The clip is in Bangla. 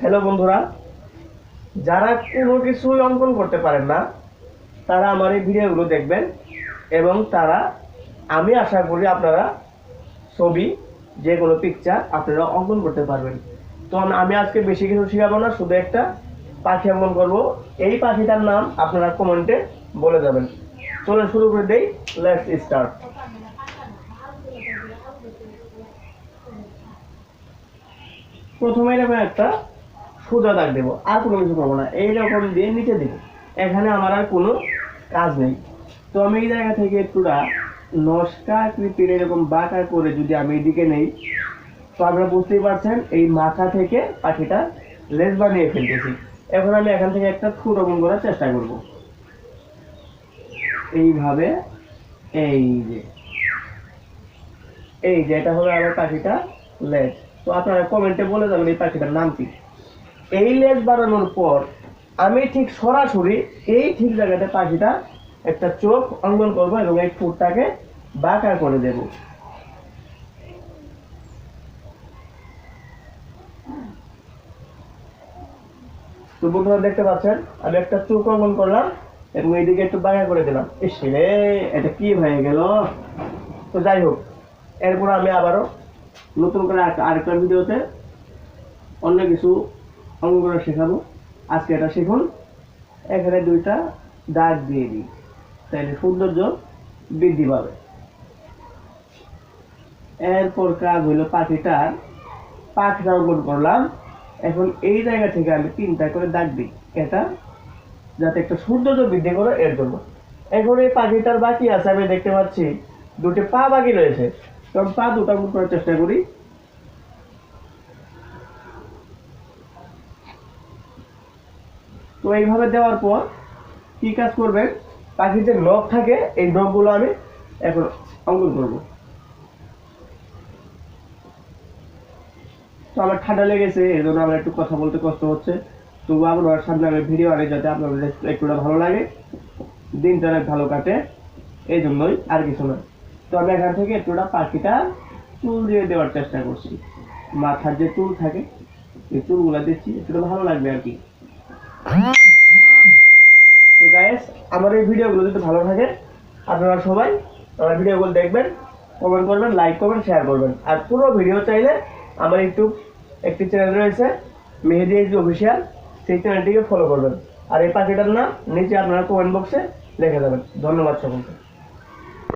হ্যালো বন্ধুরা, যারা কোনো কিছুই অঙ্কন করতে পারেন না তারা আমার এই ভিডিওগুলো দেখবেন এবং আমি আশা করি আপনারা ছবি যে কোনো পিকচার আপনারা অঙ্কন করতে পারবেন। তো আমি আজকে বেশি কিছু শেখাবো না, শুধু একটা পাখি অঙ্কন করব। এই পাখিটার নাম আপনারা কমেন্টে বলে যাবেন। চলে শুরু করে দেই, লেটস স্টার্ট। প্রথমে এরকম একটা সোজা দাগ দেবো, আর কোনো কিছু করবো না, এইরকম দিয়ে নিচে দেবো। এখানে আমার আর কোনো কাজ নেই। তো আমি এই জায়গা থেকে একটুটা নস্কা আকৃতির এরকম বাঁকা করে যদি আমি এদিকে নেই, তো আপনারা বুঝতেই পারছেন এই মাথা থেকে পাখিটা লেজ বানিয়ে ফেলতেছি। এখন আমি এখান থেকে একটা ঠোঁট অঙ্কন করার চেষ্টা করব। এইভাবে এই যে এটা হলো আমার পাখিটা লেজ। তো আপনারা কমেন্টে বলে যাবেন এই পাখিটার নাম কি। এই লেজ বানানোর পর আমি ঠিক সরাসরি এই ঠিক জায়গাতে পাখিটা একটা চোখ অঙ্কন করব এবং এই ঠোঁটটাকে বাঁকা করে দেব। তো বন্ধুরা দেখতে পাচ্ছেন আমি একটা চোখ অঙ্কন করলাম এবং এইদিকে একটু বাঁকা করে দিলাম। রে, এটা কি হয়ে গেল? তো যাই হোক, এরপর আমি আবারও নতুন করে আরেকটা ভিডিওতে অন্য কিছু অঙ্কন করা শেখাবো। আজকে এটা শিখুন। এখানে দুইটা দাগ দিয়ে দিই, তাইলে সৌন্দর্য বৃদ্ধি পাবে। এরপর কাজ হইলো পাখিটার পাখিটা অঙ্কন করলাম। এখন এই জায়গা থেকে আমি তিনটা করে দাগ দিই, এটা যাতে একটা সৌন্দর্য বৃদ্ধি করে এর জন্য। এখন এই পাখিটার বাকি আছে, আমি দেখতে পাচ্ছি দুটি পা বাকি রয়েছে, তখন পা দুটো অঙ্কন করার চেষ্টা করি। তো এইভাবে দেওয়ার পর কি কাজ করবেন, পাখির যে নখ থাকে এই নখগুলো আমি এখন অঙ্কন করব। তো আমার ঠান্ডা লেগেছে, এই জন্য আমার একটু কথা বলতে কষ্ট হচ্ছে। তবু আপনার সামনে আমি ভিডিও আনি যাতে আপনাদের একটুটা ভালো লাগে, দিনটা অনেক ভালো কাটে, এই জন্যই, আর কিছু না। তো আমি এখান থেকে একটুটা পাখিটা চুল দিয়ে দেওয়ার চেষ্টা করছি। মাথার যে চুল থাকে এই চুলগুলো দিচ্ছি, একটু ভালো লাগবে আর কি। তো গাইস, আমার এই ভিডিওগুলো যদি ভালো থাকে আপনারা সবাই আমার ভিডিওগুলো দেখবেন, কমেন্ট করবেন, লাইক করবেন, শেয়ার করবেন। আর পুরো ভিডিও চাইলে আমার ইউটিউব একটি চ্যানেল রয়েছে মেহেদি এইচডি অফিসিয়াল, সেই চ্যানেলটিকে ফলো করবেন। আর এই পাখিটার নাম নিচে আপনারা কমেন্ট বক্সে লিখে দেবেন। ধন্যবাদ সকলকে।